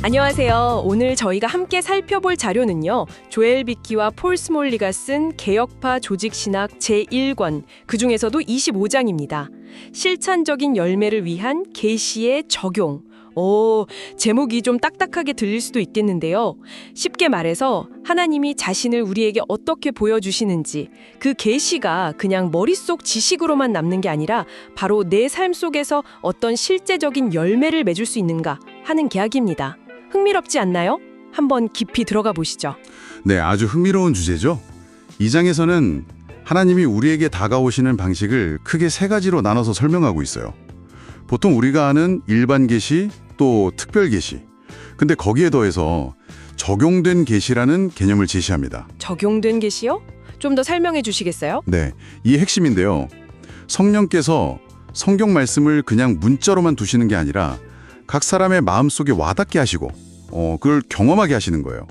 안녕하세요. 오늘 저희가 함께 살펴볼 자료는요. 조엘 비키와 폴 스몰리가 쓴 개혁파 조직신학 제1권, 그중에서도 25장입니다. 실천적인 열매를 위한 계시의 적용. 제목이 좀 딱딱하게 들릴 수도 있겠는데요. 쉽게 말해서 하나님이 자신을 우리에게 어떻게 보여주시는지, 그 계시가 그냥 머릿속 지식으로만 남는 게 아니라 바로 내 삶 속에서 어떤 실제적인 열매를 맺을 수 있는가 하는 계약입니다. 흥미롭지 않나요? 한번 깊이 들어가 보시죠. 네, 아주 흥미로운 주제죠. 이 장에서는 하나님이 우리에게 다가오시는 방식을 크게 세 가지로 나눠서 설명하고 있어요. 보통 우리가 아는 일반 계시, 또 특별 계시. 근데 거기에 더해서 적용된 계시라는 개념을 제시합니다. 적용된 계시요? 좀 더 설명해 주시겠어요? 네, 이 핵심인데요. 성령께서 성경 말씀을 그냥 문자로만 두시는 게 아니라 각 사람의 마음속에 와닿게 하시고 그걸 경험하게 하시는 거예요.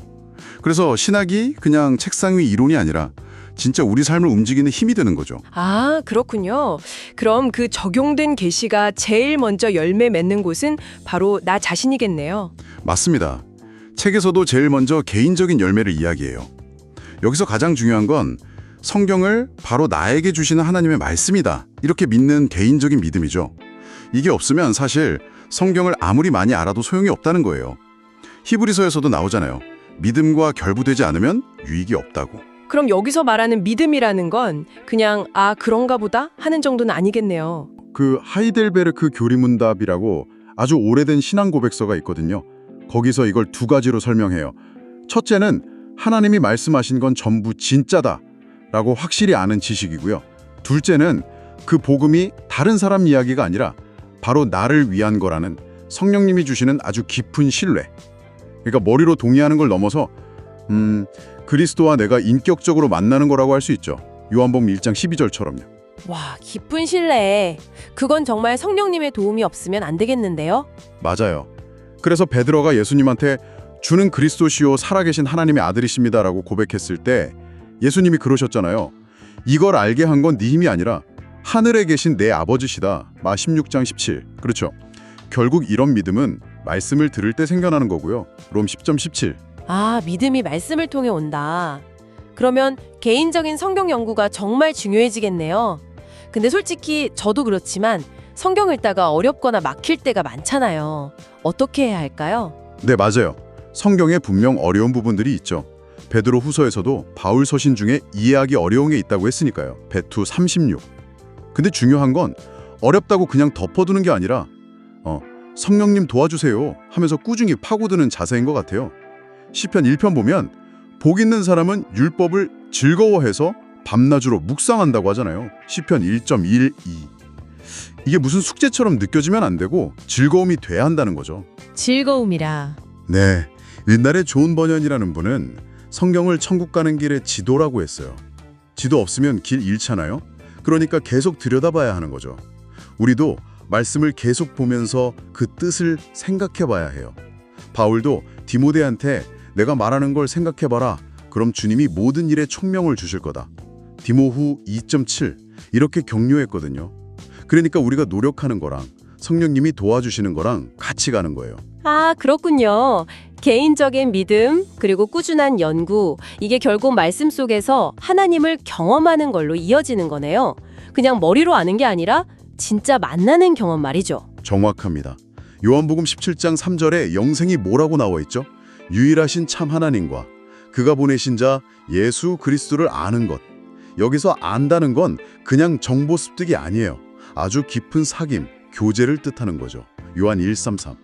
그래서 신학이 그냥 책상 위 이론이 아니라 진짜 우리 삶을 움직이는 힘이 되는 거죠. 아, 그렇군요. 그럼 그 적용된 계시가 제일 먼저 열매 맺는 곳은 바로 나 자신이겠네요. 맞습니다. 책에서도 제일 먼저 개인적인 열매를 이야기해요. 여기서 가장 중요한 건 성경을 바로 나에게 주시는 하나님의 말씀이다, 이렇게 믿는 개인적인 믿음이죠. 이게 없으면 사실 성경을 아무리 많이 알아도 소용이 없다는 거예요. 히브리서에서도 나오잖아요. 믿음과 결부되지 않으면 유익이 없다고. 그럼 여기서 말하는 믿음이라는 건 그냥 그런가 보다 하는 정도는 아니겠네요. 그 하이델베르크 교리문답이라고 아주 오래된 신앙 고백서가 있거든요. 거기서 이걸 두 가지로 설명해요. 첫째는 하나님이 말씀하신 건 전부 진짜다 라고 확실히 아는 지식이고요. 둘째는 그 복음이 다른 사람 이야기가 아니라 바로 나를 위한 거라는 성령님이 주시는 아주 깊은 신뢰. 그러니까 머리로 동의하는 걸 넘어서 그리스도와 내가 인격적으로 만나는 거라고 할 수 있죠. 요한복음 1장 12절처럼요. 와, 깊은 신뢰. 그건 정말 성령님의 도움이 없으면 안 되겠는데요? 맞아요. 그래서 베드로가 예수님한테 주는 그리스도시요 살아계신 하나님의 아들이십니다라고 고백했을 때 예수님이 그러셨잖아요. 이걸 알게 한 건 네 힘이 아니라 하늘에 계신 내 아버지시다. 마 16장 17. 그렇죠. 결국 이런 믿음은 말씀을 들을 때 생겨나는 거고요. 롬 10점 17. 믿음이 말씀을 통해 온다. 그러면 개인적인 성경 연구가 정말 중요해지겠네요. 근데 솔직히 저도 그렇지만 성경 읽다가 어렵거나 막힐 때가 많잖아요. 어떻게 해야 할까요? 네, 맞아요. 성경에 분명 어려운 부분들이 있죠. 베드로 후서에서도 바울 서신 중에 이해하기 어려운 게 있다고 했으니까요. 베투 36. 근데 중요한 건 어렵다고 그냥 덮어두는 게 아니라 성령님 도와주세요 하면서 꾸준히 파고드는 자세인 것 같아요. 시편 1편 보면 복 있는 사람은 율법을 즐거워해서 밤낮으로 묵상한다고 하잖아요. 시편 1.12. 이게 무슨 숙제처럼 느껴지면 안 되고 즐거움이 돼야 한다는 거죠. 즐거움이라. 네, 옛날에 존 버년이라는 분은 성경을 천국 가는 길의 지도라고 했어요. 지도 없으면 길 잃잖아요. 그러니까 계속 들여다봐야 하는 거죠. 우리도 말씀을 계속 보면서 그 뜻을 생각해봐야 해요. 바울도 디모데한테 내가 말하는 걸 생각해봐라. 그럼 주님이 모든 일에 총명을 주실 거다. 디모후 2.7 이렇게 격려했거든요. 그러니까 우리가 노력하는 거랑 성령님이 도와주시는 거랑 같이 가는 거예요. 그렇군요. 개인적인 믿음, 그리고 꾸준한 연구, 이게 결국 말씀 속에서 하나님을 경험하는 걸로 이어지는 거네요. 그냥 머리로 아는 게 아니라 진짜 만나는 경험 말이죠. 정확합니다. 요한복음 17장 3절에 영생이 뭐라고 나와 있죠? 유일하신 참 하나님과 그가 보내신 자 예수 그리스도를 아는 것. 여기서 안다는 건 그냥 정보 습득이 아니에요. 아주 깊은 사귐, 교제를 뜻하는 거죠. 요한 1:33.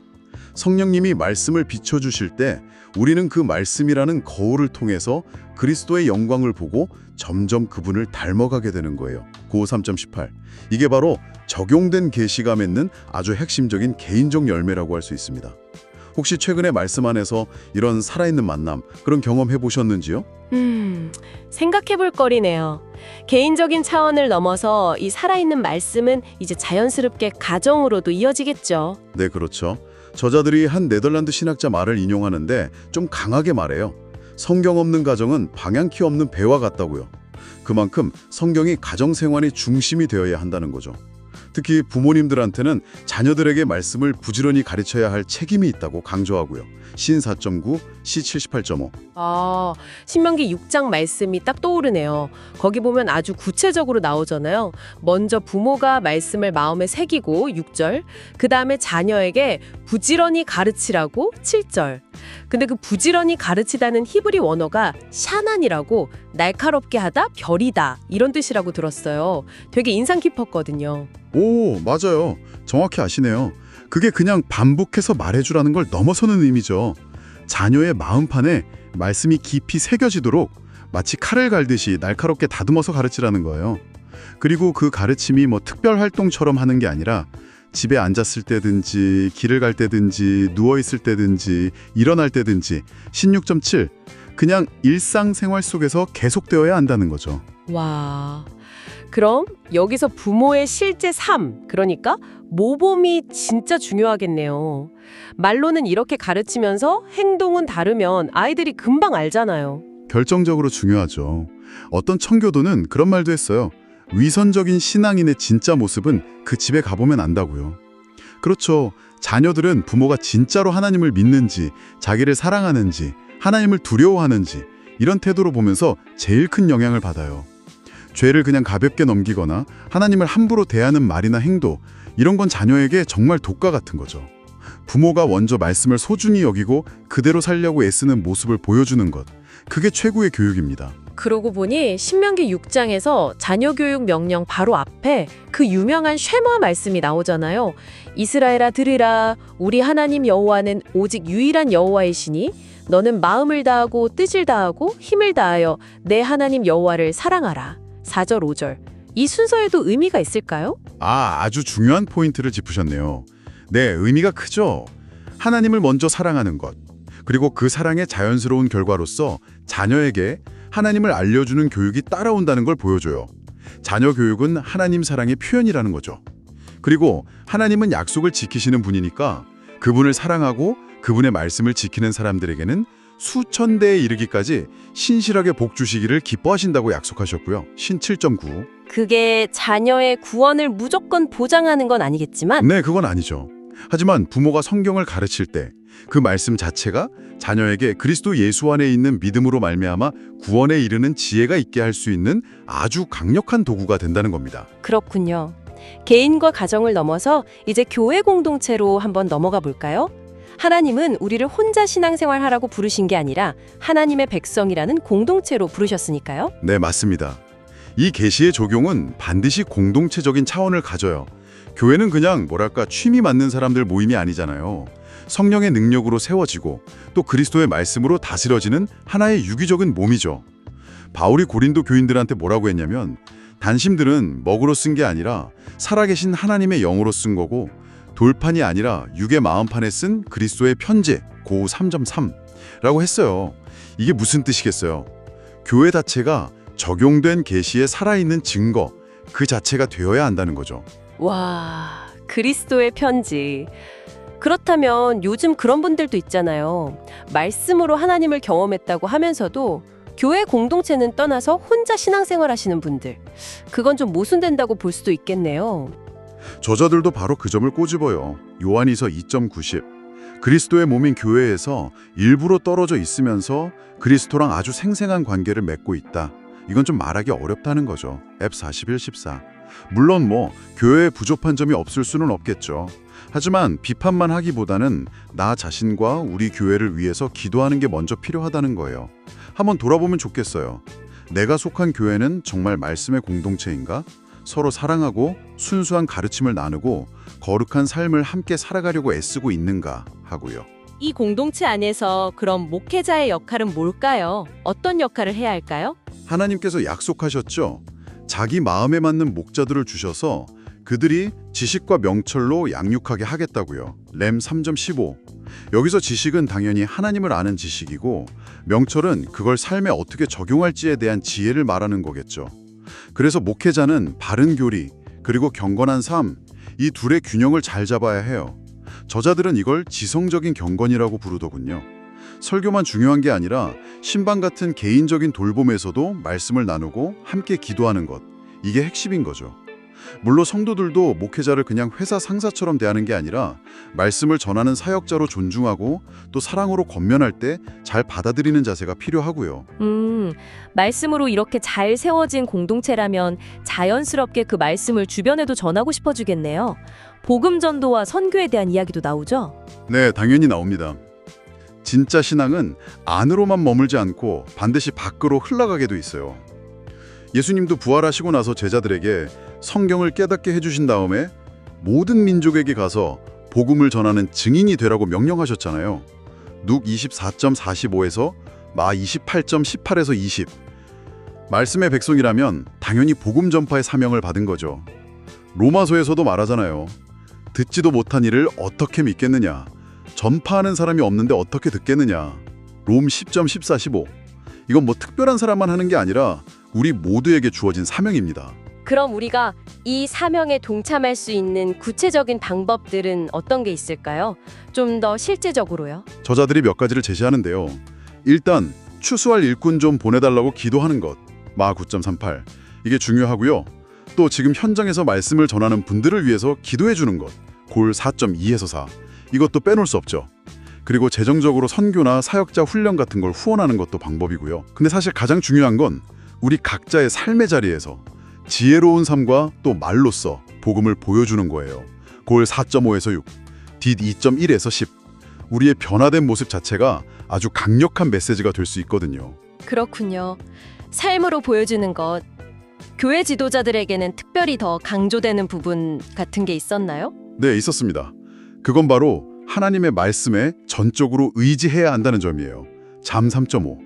성령님이 말씀을 비춰주실 때 우리는 그 말씀이라는 거울을 통해서 그리스도의 영광을 보고 점점 그분을 닮아가게 되는 거예요. 고호 3.18. 이게 바로 적용된 계시가 맺는 아주 핵심적인 개인적 열매라고 할 수 있습니다. 혹시 최근에 말씀 안에서 이런 살아있는 만남, 그런 경험 해보셨는지요? 생각해볼 거리네요. 개인적인 차원을 넘어서 이 살아있는 말씀은 이제 자연스럽게 가정으로도 이어지겠죠. 네, 그렇죠. 저자들이 한 네덜란드 신학자 말을 인용하는데 좀 강하게 말해요. 성경 없는 가정은 방향키 없는 배와 같다고요. 그만큼 성경이 가정생활의 중심이 되어야 한다는 거죠. 특히 부모님들한테는 자녀들에게 말씀을 부지런히 가르쳐야 할 책임이 있다고 강조하고요. 신 4.9, 시 78.5. 아, 신명기 6장 말씀이 딱 떠오르네요. 거기 보면 아주 구체적으로 나오잖아요. 먼저 부모가 말씀을 마음에 새기고 6절, 그 다음에 자녀에게 부지런히 가르치라고 7절. 근데 그 부지런히 가르치다는 히브리 원어가 샤난이라고 날카롭게 하다, 별이다 이런 뜻이라고 들었어요. 되게 인상 깊었거든요. 오, 맞아요. 정확히 아시네요. 그게 그냥 반복해서 말해주라는 걸 넘어서는 의미죠. 자녀의 마음판에 말씀이 깊이 새겨지도록 마치 칼을 갈듯이 날카롭게 다듬어서 가르치라는 거예요. 그리고 그 가르침이 뭐 특별 활동처럼 하는 게 아니라 집에 앉았을 때든지 길을 갈 때든지 누워있을 때든지 일어날 때든지 16.7 그냥 일상생활 속에서 계속되어야 한다는 거죠. 와, 그럼 여기서 부모의 실제 삶, 그러니까 모범이 진짜 중요하겠네요. 말로는 이렇게 가르치면서 행동은 다르면 아이들이 금방 알잖아요. 결정적으로 중요하죠. 어떤 청교도는 그런 말도 했어요. 위선적인 신앙인의 진짜 모습은 그 집에 가보면 안다고요. 그렇죠. 자녀들은 부모가 진짜로 하나님을 믿는지, 자기를 사랑하는지, 하나님을 두려워하는지 이런 태도로 보면서 제일 큰 영향을 받아요. 죄를 그냥 가볍게 넘기거나 하나님을 함부로 대하는 말이나 행동 이런 건 자녀에게 정말 독과 같은 거죠. 부모가 먼저 말씀을 소중히 여기고 그대로 살려고 애쓰는 모습을 보여주는 것, 그게 최고의 교육입니다. 그러고 보니 신명기 6장에서 자녀교육 명령 바로 앞에 그 유명한 쉐마 말씀이 나오잖아요. 이스라엘아 들으라, 우리 하나님 여호와는 오직 유일한 여호와이시니 너는 마음을 다하고 뜻을 다하고 힘을 다하여 내 하나님 여호와를 사랑하라. 4절 5절. 이 순서에도 의미가 있을까요? 아주 중요한 포인트를 짚으셨네요. 네, 의미가 크죠. 하나님을 먼저 사랑하는 것, 그리고 그 사랑의 자연스러운 결과로서 자녀에게 하나님을 알려주는 교육이 따라온다는 걸 보여줘요. 자녀 교육은 하나님 사랑의 표현이라는 거죠. 그리고 하나님은 약속을 지키시는 분이니까 그분을 사랑하고 그분의 말씀을 지키는 사람들에게는 수천 대에 이르기까지 신실하게 복 주시기를 기뻐하신다고 약속하셨고요. 신 7.9. 그게 자녀의 구원을 무조건 보장하는 건 아니겠지만 네, 그건 아니죠. 하지만 부모가 성경을 가르칠 때 그 말씀 자체가 자녀에게 그리스도 예수 안에 있는 믿음으로 말미암아 구원에 이르는 지혜가 있게 할 수 있는 아주 강력한 도구가 된다는 겁니다. 그렇군요. 개인과 가정을 넘어서 이제 교회 공동체로 한번 넘어가 볼까요? 하나님은 우리를 혼자 신앙생활하라고 부르신 게 아니라 하나님의 백성이라는 공동체로 부르셨으니까요. 네, 맞습니다. 이 계시의 적용은 반드시 공동체적인 차원을 가져요. 교회는 그냥 취미 맞는 사람들 모임이 아니잖아요. 성령의 능력으로 세워지고 또 그리스도의 말씀으로 다스려지는 하나의 유기적인 몸이죠. 바울이 고린도 교인들한테 뭐라고 했냐면 단심들은 먹으로 쓴 게 아니라 살아계신 하나님의 영으로 쓴 거고 돌판이 아니라 육의 마음판에 쓴 그리스도의 편제 고 3.3라고 했어요. 이게 무슨 뜻이겠어요? 교회 자체가 적용된 계시의 살아있는 증거, 그 자체가 되어야 한다는 거죠. 와, 그리스도의 편지. 그렇다면 요즘 그런 분들도 있잖아요. 말씀으로 하나님을 경험했다고 하면서도 교회 공동체는 떠나서 혼자 신앙생활 하시는 분들. 그건 좀 모순된다고 볼 수도 있겠네요. 저자들도 바로 그 점을 꼬집어요. 요한이서 2.90. 그리스도의 몸인 교회에서 일부러 떨어져 있으면서 그리스도랑 아주 생생한 관계를 맺고 있다. 이건 좀 말하기 어렵다는 거죠. 앱 4114. 물론 교회에 부족한 점이 없을 수는 없겠죠. 하지만 비판만 하기보다는 나 자신과 우리 교회를 위해서 기도하는 게 먼저 필요하다는 거예요. 한번 돌아보면 좋겠어요. 내가 속한 교회는 정말 말씀의 공동체인가? 서로 사랑하고 순수한 가르침을 나누고 거룩한 삶을 함께 살아가려고 애쓰고 있는가 하고요. 이 공동체 안에서 그럼 목회자의 역할은 뭘까요? 어떤 역할을 해야 할까요? 하나님께서 약속하셨죠. 자기 마음에 맞는 목자들을 주셔서 그들이 지식과 명철로 양육하게 하겠다고요. 렘 3.15. 여기서 지식은 당연히 하나님을 아는 지식이고 명철은 그걸 삶에 어떻게 적용할지에 대한 지혜를 말하는 거겠죠. 그래서 목회자는 바른 교리, 그리고 경건한 삶, 이 둘의 균형을 잘 잡아야 해요. 저자들은 이걸 지성적인 경건이라고 부르더군요. 설교만 중요한 게 아니라 신방 같은 개인적인 돌봄에서도 말씀을 나누고 함께 기도하는 것, 이게 핵심인 거죠. 물론 성도들도 목회자를 그냥 회사 상사처럼 대하는 게 아니라 말씀을 전하는 사역자로 존중하고 또 사랑으로 권면할 때 잘 받아들이는 자세가 필요하고요. 말씀으로 이렇게 잘 세워진 공동체라면 자연스럽게 그 말씀을 주변에도 전하고 싶어지겠네요. 복음 전도와 선교에 대한 이야기도 나오죠? 네, 당연히 나옵니다. 진짜 신앙은 안으로만 머물지 않고 반드시 밖으로 흘러가게도 있어요. 예수님도 부활하시고 나서 제자들에게 성경을 깨닫게 해주신 다음에 모든 민족에게 가서 복음을 전하는 증인이 되라고 명령하셨잖아요. 눅 24.45에서 마 28.18에서 20. 말씀의 백성이라면 당연히 복음 전파의 사명을 받은 거죠. 로마서에서도 말하잖아요. 듣지도 못한 일을 어떻게 믿겠느냐. 전파하는 사람이 없는데 어떻게 듣겠느냐. 롬 10.14, 15. 이건 뭐 특별한 사람만 하는 게 아니라 우리 모두에게 주어진 사명입니다. 그럼 우리가 이 사명에 동참할 수 있는 구체적인 방법들은 어떤 게 있을까요? 좀 더 실제적으로요. 저자들이 몇 가지를 제시하는데요. 일단 추수할 일꾼 좀 보내달라고 기도하는 것. 마 9.38. 이게 중요하고요. 또 지금 현장에서 말씀을 전하는 분들을 위해서 기도해 주는 것. 골 4.2에서 4. 이것도 빼놓을 수 없죠. 그리고 재정적으로 선교나 사역자 훈련 같은 걸 후원하는 것도 방법이고요. 근데 사실 가장 중요한 건 우리 각자의 삶의 자리에서 지혜로운 삶과 또 말로써 복음을 보여주는 거예요. 골 4.5에서 6, 딧 2.1에서 10. 우리의 변화된 모습 자체가 아주 강력한 메시지가 될 수 있거든요. 그렇군요. 삶으로 보여주는 것. 교회 지도자들에게는 특별히 더 강조되는 부분 같은 게 있었나요? 네, 있었습니다. 그건 바로 하나님의 말씀에 전적으로 의지해야 한다는 점이에요. 잠 3.5.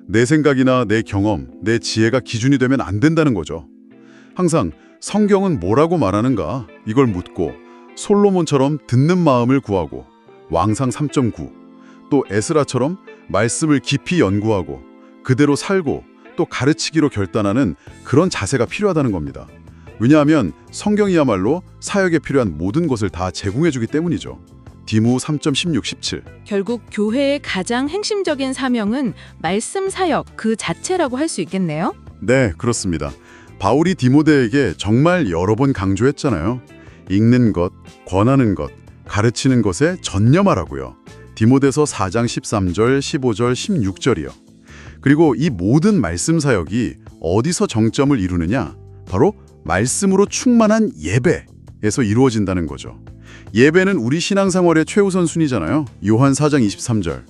내 생각이나 내 경험, 내 지혜가 기준이 되면 안 된다는 거죠. 항상 성경은 뭐라고 말하는가 이걸 묻고 솔로몬처럼 듣는 마음을 구하고 왕상 3.9. 또 에스라처럼 말씀을 깊이 연구하고 그대로 살고 또 가르치기로 결단하는 그런 자세가 필요하다는 겁니다. 왜냐하면 성경이야말로 사역에 필요한 모든 것을 다 제공해주기 때문이죠. 디모 3.16, 17. 결국 교회의 가장 핵심적인 사명은 말씀 사역 그 자체라고 할 수 있겠네요. 네, 그렇습니다. 바울이 디모데에게 정말 여러 번 강조했잖아요. 읽는 것, 권하는 것, 가르치는 것에 전념하라고요. 디모데서 4장 13절, 15절, 16절이요. 그리고 이 모든 말씀 사역이 어디서 정점을 이루느냐? 바로 말씀으로 충만한 예배에서 이루어진다는 거죠. 예배는 우리 신앙생활의 최우선 순위잖아요. 요한 4장 23절.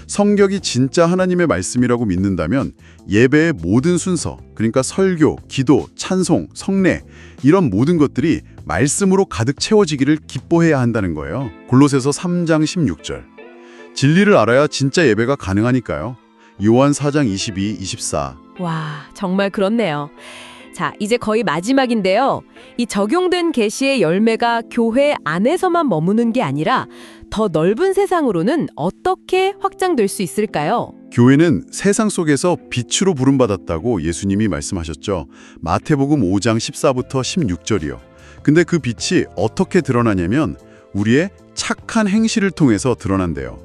성경이 진짜 하나님의 말씀이라고 믿는다면 예배의 모든 순서, 그러니까 설교, 기도, 찬송, 성례 이런 모든 것들이 말씀으로 가득 채워지기를 기뻐해야 한다는 거예요. 골로새서 3장 16절. 진리를 알아야 진짜 예배가 가능하니까요. 요한 4장 22, 24. 와, 정말 그렇네요. 자, 이제 거의 마지막인데요. 이 적용된 계시의 열매가 교회 안에서만 머무는 게 아니라 더 넓은 세상으로는 어떻게 확장될 수 있을까요? 교회는 세상 속에서 빛으로 부름받았다고 예수님이 말씀하셨죠. 마태복음 5장 14부터 16절이요. 근데 그 빛이 어떻게 드러나냐면 우리의 착한 행실을 통해서 드러난대요.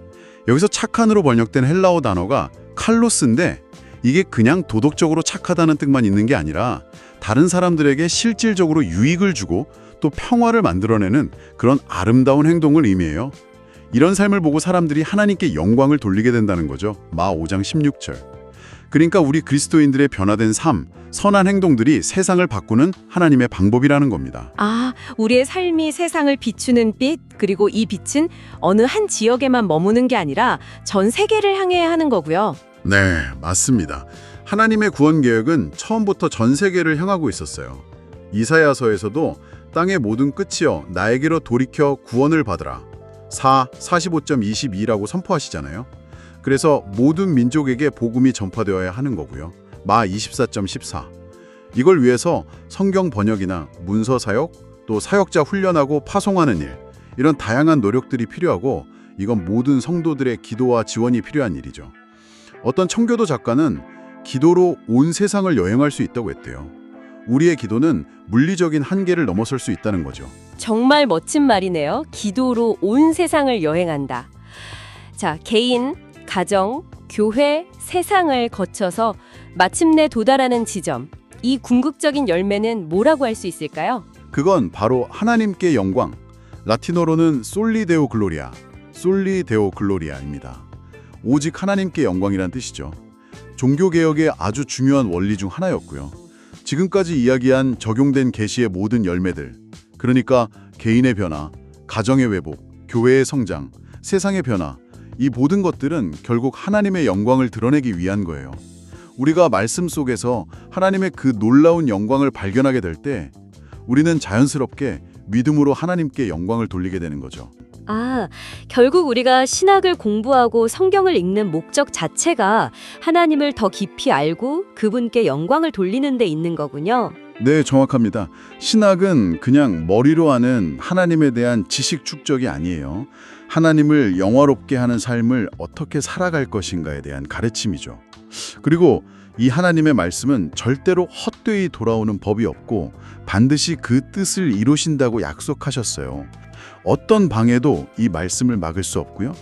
여기서 착한으로 번역된 헬라어 단어가 칼로스인데 이게 그냥 도덕적으로 착하다는 뜻만 있는 게 아니라 다른 사람들에게 실질적으로 유익을 주고 또 평화를 만들어내는 그런 아름다운 행동을 의미해요. 이런 삶을 보고 사람들이 하나님께 영광을 돌리게 된다는 거죠. 마 5장 16절. 그러니까 우리 그리스도인들의 변화된 삶, 선한 행동들이 세상을 바꾸는 하나님의 방법이라는 겁니다. 아, 우리의 삶이 세상을 비추는 빛, 그리고 이 빛은 어느 한 지역에만 머무는 게 아니라 전 세계를 향해야 하는 거고요. 네, 맞습니다. 하나님의 구원 계획은 처음부터 전 세계를 향하고 있었어요. 이사야서에서도 땅의 모든 끝이여 나에게로 돌이켜 구원을 받으라. 45.22라고 선포하시잖아요. 그래서 모든 민족에게 복음이 전파되어야 하는 거고요. 마 24.14. 이걸 위해서 성경 번역이나 문서 사역, 또 사역자 훈련하고 파송하는 일, 이런 다양한 노력들이 필요하고 이건 모든 성도들의 기도와 지원이 필요한 일이죠. 어떤 청교도 작가는 기도로 온 세상을 여행할 수 있다고 했대요. 우리의 기도는 물리적인 한계를 넘어설 수 있다는 거죠. 정말 멋진 말이네요. 기도로 온 세상을 여행한다. 자, 개인, 가정, 교회, 세상을 거쳐서 마침내 도달하는 지점. 이 궁극적인 열매는 뭐라고 할 수 있을까요? 그건 바로 하나님께 영광, 라틴어로는 솔리데오 글로리아입니다. 오직 하나님께 영광이란 뜻이죠. 종교개혁의 아주 중요한 원리 중 하나였고요. 지금까지 이야기한 적용된 계시의 모든 열매들, 그러니까 개인의 변화, 가정의 회복, 교회의 성장, 세상의 변화, 이 모든 것들은 결국 하나님의 영광을 드러내기 위한 거예요. 우리가 말씀 속에서 하나님의 그 놀라운 영광을 발견하게 될 때 우리는 자연스럽게 믿음으로 하나님께 영광을 돌리게 되는 거죠. 아, 결국 우리가 신학을 공부하고 성경을 읽는 목적 자체가 하나님을 더 깊이 알고 그분께 영광을 돌리는 데 있는 거군요. 네, 정확합니다. 신학은 그냥 머리로 아는 하나님에 대한 지식 축적이 아니에요. 하나님을 영화롭게 하는 삶을 어떻게 살아갈 것인가에 대한 가르침이죠. 그리고 이 하나님의 말씀은 절대로 헛되이 돌아오는 법이 없고 반드시 그 뜻을 이루신다고 약속하셨어요. 어떤 방해도 이 말씀을 막을 수 없고요.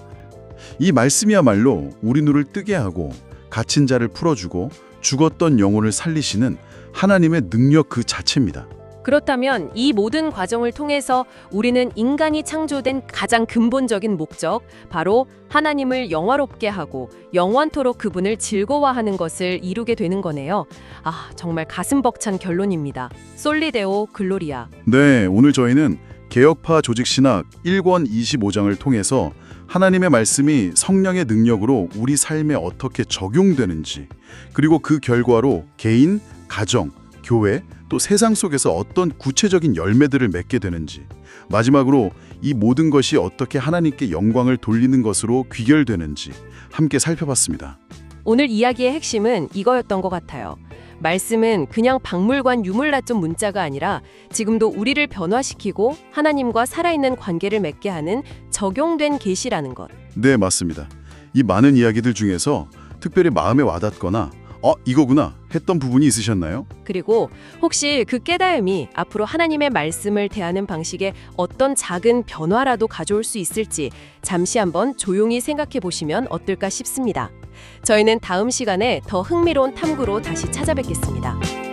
이 말씀이야말로 우리 눈을 뜨게 하고 갇힌 자를 풀어주고 죽었던 영혼을 살리시는 하나님의 능력 그 자체입니다. 그렇다면 이 모든 과정을 통해서 우리는 인간이 창조된 가장 근본적인 목적, 바로 하나님을 영화롭게 하고 영원토록 그분을 즐거워하는 것을 이루게 되는 거네요. 아, 정말 가슴 벅찬 결론입니다. 솔리데오 글로리아. 네, 오늘 저희는 개혁파 조직신학 1권 25장을 통해서 하나님의 말씀이 성령의 능력으로 우리 삶에 어떻게 적용되는지, 그리고 그 결과로 개인, 가정, 교회, 또 세상 속에서 어떤 구체적인 열매들을 맺게 되는지, 마지막으로 이 모든 것이 어떻게 하나님께 영광을 돌리는 것으로 귀결되는지 함께 살펴봤습니다. 오늘 이야기의 핵심은 이거였던 것 같아요. 말씀은 그냥 박물관 유물납좀 문자가 아니라 지금도 우리를 변화시키고 하나님과 살아있는 관계를 맺게 하는 적용된 계시라는 것. 네, 맞습니다. 이 많은 이야기들 중에서 특별히 마음에 와닿거나 이거구나 했던 부분이 있으셨나요? 그리고 혹시 그 깨달음이 앞으로 하나님의 말씀을 대하는 방식에 어떤 작은 변화라도 가져올 수 있을지 잠시 한번 조용히 생각해 보시면 어떨까 싶습니다. 저희는 다음 시간에 더 흥미로운 탐구로 다시 찾아뵙겠습니다.